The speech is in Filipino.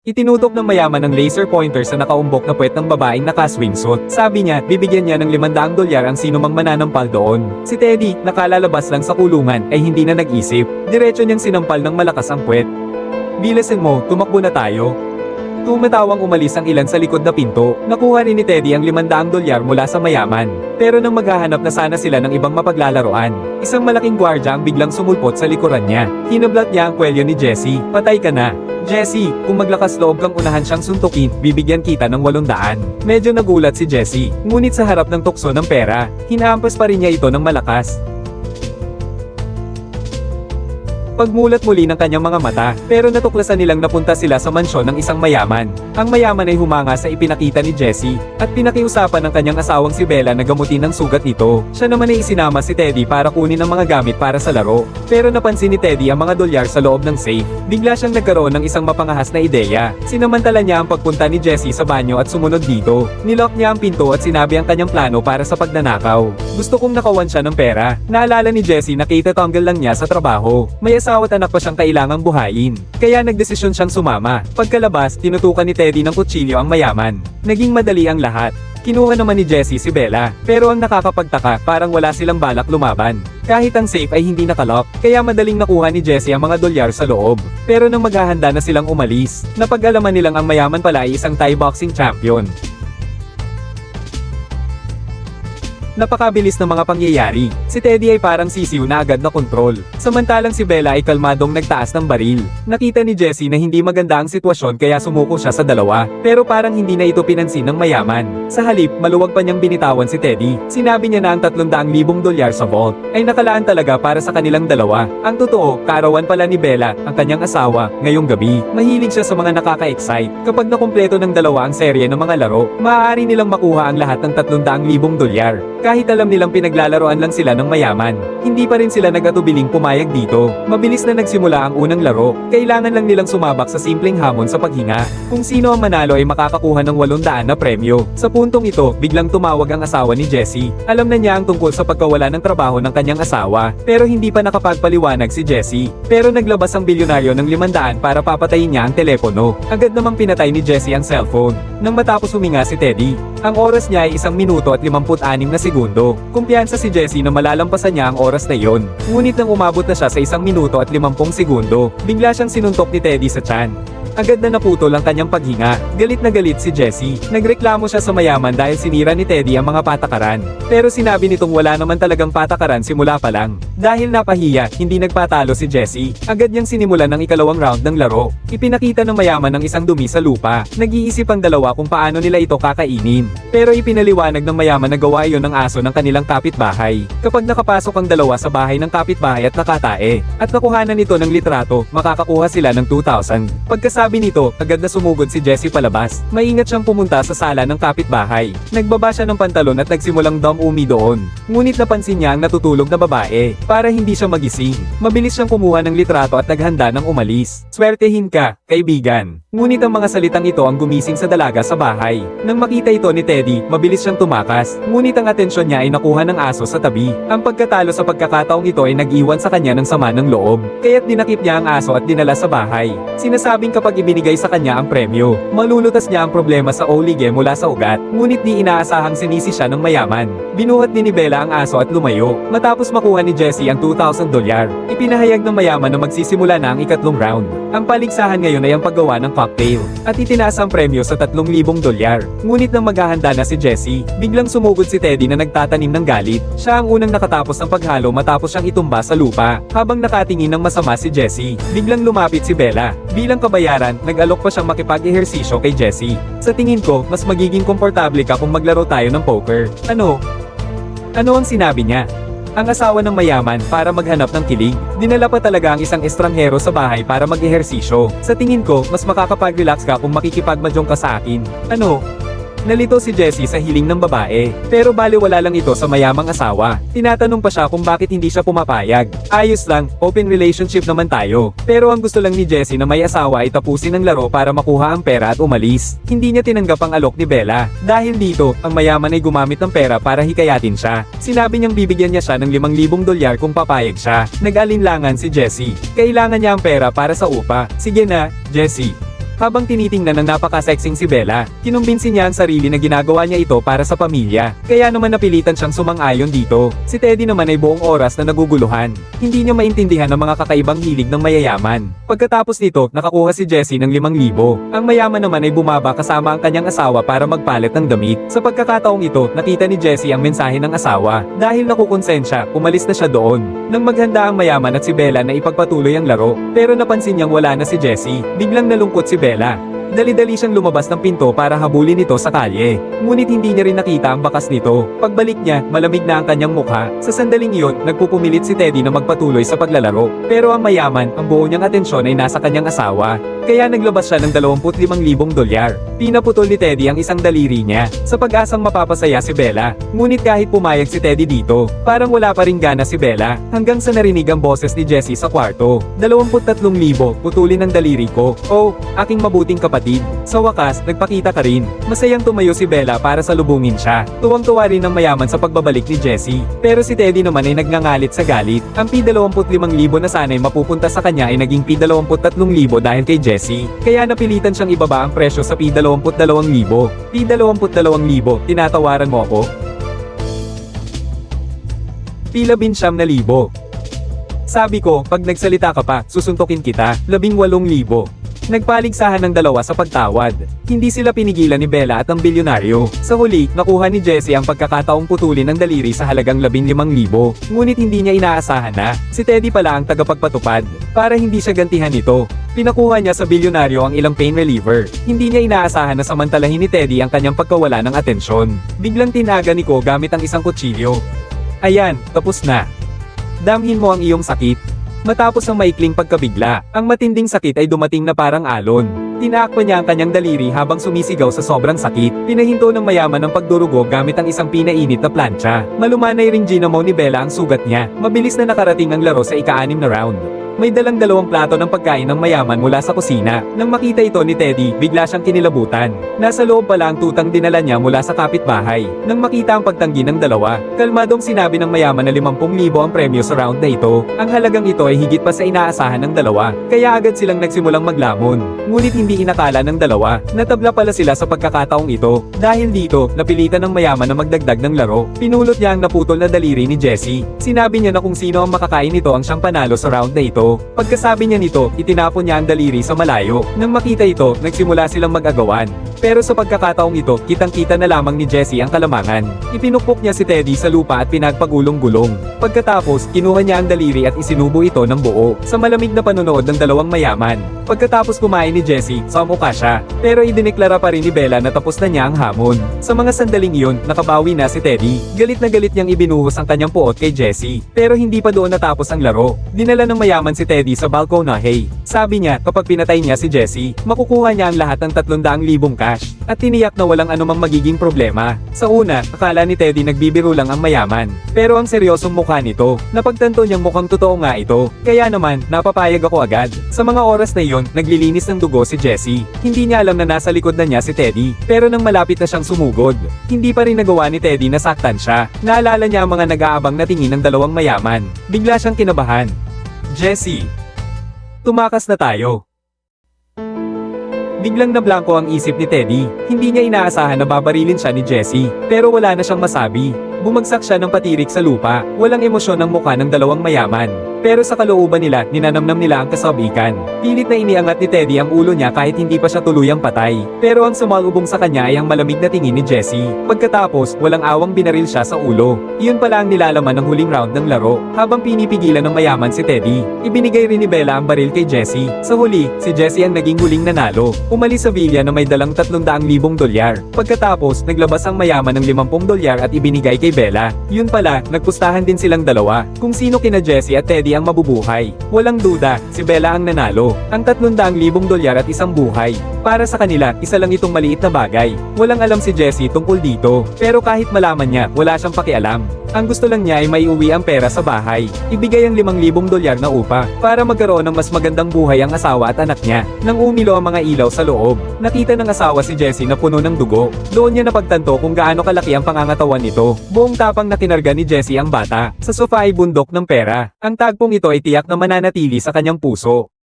Itinutok ng mayaman ng laser pointer sa nakaumbok na puwet ng babaeng naka-swimsuit. Sabi niya, bibigyan niya ng $500 ang sinumang mananampal doon. Si Teddy, nakalalabas lang sa kulungan, ay hindi na nag-isip. Diretso niyang sinampal ng malakas ang puwet. Bilisan mo, tumakbo na tayo. Tumatawang umalis ang ilan sa likod na pinto. Nakuha ni Teddy ang $500 mula sa mayaman. Pero nang maghahanap na sana sila ng ibang mapaglalaroan, isang malaking gwardya ang biglang sumulpot sa likuran niya. Hinablat niya ang kwelyo ni Jessie. Patay ka na. Jessie, kung maglakas loob kang unahan siyang suntukin, bibigyan kita ng $800. Medyo nagulat si Jessie, ngunit sa harap ng tukso ng pera, hinahampas pa rin niya ito ng malakas. Pagmulat muli ng kanyang mga mata, pero natuklasan nilang napunta sila sa mansyon ng isang mayaman. Ang mayaman ay humanga sa ipinakita ni Jessie, at pinakiusapan ng kanyang asawang si Bella na gamutin ang sugat nito. Siya naman ay isinama si Teddy para kunin ang mga gamit para sa laro. Pero napansin ni Teddy ang mga dolyar sa loob ng safe. Bigla siyang nagkaroon ng isang mapangahas na ideya. Sinamantala niya ang pagpunta ni Jessie sa banyo at sumunod dito. Nilock niya ang pinto at sinabi ang kanyang plano para sa pagnanakaw. Gusto kong nakawan siya ng pera. Naalala ni Jessie na katatanggal lang niya sa trabaho. May asawa at anak pa siyang kailangang buhayin. Kaya nagdesisyon siyang sumama. Pagkalabas, tinutukan ni Teddy ng kutsilyo ang mayaman. Naging madali ang lahat. Kinuha naman ni Jessie si Bella, pero ang nakakapagtaka, parang wala silang balak lumaban. Kahit ang safe ay hindi nakalock, kaya madaling nakuha ni Jessie ang mga dolyar sa loob. Pero nang maghahanda na silang umalis, napag-alaman nilang ang mayaman pala ay isang Thai boxing champion. Napakabilis ng mga pangyayari. Si Teddy ay parang sisiw na agad na kontrol. Samantalang si Bella ay kalmadong nagtaas ng baril. Nakita ni Jessie na hindi maganda ang sitwasyon kaya sumuko siya sa dalawa. Pero parang hindi na ito pinansin ng mayaman. Sa halip, maluwag pa niyang binitawan si Teddy. Sinabi niya na ang $300,000 sa vault ay nakalaan talaga para sa kanilang dalawa. Ang totoo, kaarawan pala ni Bella, ang kanyang asawa, ngayong gabi. Mahilig siya sa mga nakaka-excite. Kapag nakumpleto ng dalawa ang serye ng mga laro, maaari nilang makuha ang lahat ng $300,000. Kahit alam nilang pinaglalaroan lang sila ng mayaman, hindi pa rin sila nag-atubiling pumayag dito. Mabilis na nagsimula ang unang laro, kailangan lang nilang sumabak sa simpleng hamon sa paghinga. Kung sino ang manalo ay makakakuha ng $800 na premyo. Sa puntong ito, biglang tumawag ang asawa ni Jessie. Alam na niya ang tungkol sa pagkawala ng trabaho ng kanyang asawa, pero hindi pa nakapagpaliwanag si Jessie. Pero naglabas ang bilyonaryo ng $500 para papatayin niya ang telepono. Agad namang pinatay ni Jessie ang cellphone. Nang matapos huminga si Teddy, ang oras niya ay 1 minuto at 56 na segundo. Kumpiyansa si Jessie na malalampasan niya ang oras na iyon. Ngunit nang umabot na siya sa 1 minuto at 50 segundo, bigla siyang sinuntok ni Teddy sa tiyan. Agad na naputol ang kanyang paghinga. Galit na galit si Jessie. Nagreklamo siya sa mayaman dahil sinira ni Teddy ang mga patakaran. Pero sinabi nitong wala naman talagang patakaran simula pa lang. Dahil napahiya, hindi nagpatalo si Jessie. Agad niyang sinimulan ng ikalawang round ng laro. Ipinakita ng mayaman ng isang dumi sa lupa. Nag-iisip ang dalawa kung paano nila ito kakainin. Pero ipinaliwanag ng mayaman na gawa iyon ng aso ng kanilang kapitbahay. Kapag nakapasok ang dalawa sa bahay ng kapitbahay at nakatae, at nakuhanan nito ng litrato, makakakuha sila ng 2,000. Pagkasabi nito, agad na sumugod si Jessie palabas. Maingat siyang pumunta sa sala ng kapitbahay. Nagbaba siya ng pantalon at nagsimulang dumumi doon. Ngunit napansin niya ang natutulog na babae. Para hindi siya magising, mabilis siyang kumuha ng litrato at naghanda ng umalis. Swertehin ka, kaibigan. Ngunit ang mga salitang ito ang gumising sa dalaga sa bahay. Nang makita ito ni Teddy, mabilis siyang tumakas. Ngunit ang atensyon niya ay nakuha ng aso sa tabi. Ang pagkatalo sa pagkakataong ito ay nag-iwan sa kanya ng sama ng loob. Kaya't dinakip niya ang aso at dinala sa bahay. Sinasabing kapag ibinigay sa kanya ang premyo, malulutas niya ang problema sa olige mula sa ugat. Ngunit di inaasahang sinisi siya ng mayaman. Binuhat ni Bella ang aso at lumayo. Matapos makuha ni Jessie ang $2,000, ipinahayag ng mayaman na magsisimula na ang ikatlong round. Ang paligsahan ngayon ay ang paggawa ng cocktail, at itinaas ang premyo sa $3,000. Ngunit nang maghahanda na si Jessie, biglang sumugod si Teddy na nagtatanim ng galit. Siya ang unang nakatapos ng paghalo matapos siyang itumba sa lupa. Habang nakatingin ng masama si Jessie, biglang lumapit si Bella. Bilang kabayaran, nag-alok pa siyang makipag-ehersisyo kay Jessie. Sa tingin ko, mas magiging komportable ka kung maglaro tayo ng poker. Ano? Ano ang sinabi niya? Ang asawa ng mayaman para maghanap ng kilig, dinala pa talaga ang isang estranghero sa bahay para mag-ehersisyo. Sa tingin ko, mas makakapag-relax ka kung makikipagmadyong ka sa akin. Ano? Nalito si Jessie sa hiling ng babae, pero baliwala lang ito sa mayamang asawa. Tinatanong pa siya kung bakit hindi siya pumapayag. Ayos lang, open relationship naman tayo. Pero ang gusto lang ni Jessie na may asawa ay tapusin ang laro para makuha ang pera at umalis. Hindi niya tinanggap ang alok ni Bella. Dahil dito, ang mayaman ay gumamit ng pera para hikayatin siya. Sinabi niyang bibigyan niya siya ng $5,000 kung papayag siya. Nag-alinlangan si Jessie. Kailangan niya ang pera para sa upa. Sige na, Jessie. Habang tinitingnan ng napaka-sexing si Bella, kinumbinsi niya ang sarili na ginagawa niya ito para sa pamilya. Kaya naman napilitan siyang sumang-ayon dito. Si Teddy naman ay buong oras na naguguluhan. Hindi niya maintindihan ang mga kakaibang hilig ng mayayaman. Pagkatapos nito, nakakuha si Jessie ng 5,000. Ang mayaman naman ay bumaba kasama ang kanyang asawa para magpalit ng damit. Sa pagkakataong ito, nakita ni Jessie ang mensahe ng asawa. Dahil nakukonsensya, umalis na siya doon. Nang maghanda ang mayaman at si Bella na ipagpatuloy ang laro, pero napansin niyang wala na si Jessie. Biglang nalungkot si Bella. Dali-dali siyang lumabas ng pinto para habulin ito sa kalye. Ngunit hindi niya rin nakita ang bakas nito. Pagbalik niya, malamig na ang kanyang mukha. Sa sandaling iyon, nagpupumilit si Teddy na magpatuloy sa paglalaro. Pero ang mayaman, ang buo niyang atensyon ay nasa kanyang asawa. Kaya naglabas siya ng $25,000. Pinaputol ni Teddy ang isang daliri niya, sa pag-asang mapapasaya si Bella. Ngunit kahit pumayag si Teddy dito, parang wala pa ring gana si Bella, hanggang sa narinig ang boses ni Jessie sa kwarto. 23,000, putulin ang daliri ko. Oh, aking mabuting kapatid. Sa wakas, nagpakita ka rin. Masayang tumayo si Bella para salubungin siya. Tuwang-tuwa rin ang mayaman sa pagbabalik ni Jessie. Pero si Teddy naman ay nagngangalit sa galit. Ang P25,000 na sana'y mapupunta sa kanya ay naging P23,000 dahil kay Jessie. Kaya napilitan siyang ibaba ang presyo sa P22,000. P22,000, tinatawaran mo ako? P19,000. Sabi ko, pag nagsalita ka pa, susuntukin kita. 18,000. Nagpaligsahan ng dalawa sa pagtawad. Hindi sila pinigilan ni Bella at ang bilyonaryo. Sa huli, nakuha ni Jessie ang pagkakataong putulin ng daliri sa halagang 15,000. Ngunit hindi niya inaasahan na si Teddy pala ang tagapagpatupad. Para hindi siya gantihan nito, pinakuha niya sa bilyonaryo ang ilang pain reliever. Hindi niya inaasahan na samantalahin ni Teddy ang kanyang pagkawala ng atensyon. Biglang tinaga ni Ko gamit ang isang kutsilyo. Ayan, tapos na. Damhin mo ang iyong sakit. Matapos ang maikling pagkabigla, ang matinding sakit ay dumating na parang alon. Tinaakpan niya ang kanyang daliri habang sumisigaw sa sobrang sakit. Pinahinto ng mayaman ang pagdurugo gamit ang isang pinainit na plancha. Malumanay ring ginamo ni Bella ang sugat niya. Mabilis na nakarating ang laro sa ika-6 na round. May dalang 2 plato ng pagkain ng mayaman mula sa kusina. Nang makita ito ni Teddy, bigla siyang kinilabutan. Nasa loob pala ang tutang dinala niya mula sa kapitbahay. Nang makita ang pagtanggi ng dalawa, kalmadong sinabi ng mayaman na 50,000 ang premyo sa round na ito. Ang halagang ito ay higit pa sa inaasahan ng dalawa, kaya agad silang nagsimulang maglamon. Ngunit hindi inakala ng dalawa, natabla pala sila sa pagkakataong ito. Dahil dito, napilitan ng mayaman na magdagdag ng laro. Pinulot niya ang naputol na daliri ni Jessie. Sinabi niya na kung sino ang makakain nito ang siyang panalo sa round na ito. Pagkasabi niya nito, itinapon niya ang daliri sa malayo. Nang makita ito, nagsimula silang mag-agawan. Pero sa pagkakataong ito, kitang-kita na lamang ni Jessie ang kalamangan. Ipinukpok niya si Teddy sa lupa at pinagpagulong-gulong. Pagkatapos, kinuha niya ang daliri at isinubo ito ng buo sa malamig na panonood ng dalawang mayaman. Pagkatapos kumain ni Jessie, sumuka siya. Pero idineklara pa rin ni Bella na tapos na niya ang hamon. Sa mga sandaling iyon, nakabawi na si Teddy. Galit na galit niyang ibinuhos ang kanyang puot kay Jessie. Pero hindi pa doon natapos ang laro. Dinala ng mayaman si Teddy sa balkonahe. Sabi niya, kapag pinatay niya si Jessie, makukuha niya ang lahat ng 300,000 cash. At tiniyak na walang anumang magiging problema. Sa una, akala ni Teddy nagbibiro lang ang mayaman. Pero ang seryosong mukha nito, napagtanto niyang mukhang totoo nga ito. Kaya naman, napapayag ako agad. Sa mga oras na iyon, naglilinis ng dugo si Jessie. Hindi niya alam na nasa likod na niya si Teddy. Pero nang malapit na siyang sumugod, hindi pa rin nagawa ni Teddy na saktan siya. Naalala niya ang mga nag-aabang na tingin ng dalawang mayaman. Bigla siyang kinabahan. Jessie, tumakas na tayo. Biglang nablangko ang isip ni Teddy. Hindi niya inaasahan na babarilin siya ni Jessie. Pero wala na siyang masabi. Bumagsak siya ng patirik sa lupa. Walang emosyon ang mukha ng dalawang mayaman. Pero sa kalooban nila, ninanamnam nila ang kasabikan. Pilit na iniangat ni Teddy ang ulo niya kahit hindi pa siya tuluyang patay. Pero ang sumalubong sa kanya ay ang malamig na tingin ni Jessie. Pagkatapos, walang awang binaril siya sa ulo. Iyon pala ang nilalaman ng huling round ng laro. Habang pinipigilan ng mayaman si Teddy, ibinigay rin ni Bella ang baril kay Jessie. Sa huli, si Jessie ang naging huling nanalo. Umalis sa villa na may dalang $300,000. Pagkatapos, naglabas ang mayaman ng $50 at ibinigay kay Bella. Yun pala, nagpustahan din silang dalawa. Kung sino kina Jessie at Teddy ang mabubuhay. Walang duda, si Bella ang nanalo. Ang $300,000 at isang buhay. Para sa kanila, isa lang itong maliit na bagay. Walang alam si Jessie tungkol dito. Pero kahit malaman niya, wala siyang pakialam. Ang gusto lang niya ay maiuwi ang pera sa bahay. Ibigay ang $5,000 na upa para magkaroon ng mas magandang buhay ang asawa at anak niya. Nang umilo ang mga ilaw sa loob, nakita ng asawa si Jessie na puno ng dugo. Doon niya napagtanto kung gaano kalaki ang pangangatawan nito. Buong tapang na kinarga ni Jessie ang bata. Sa sofa ay bundok ng pera. Ang tagpong ito ay tiyak na mananatili sa kanyang puso.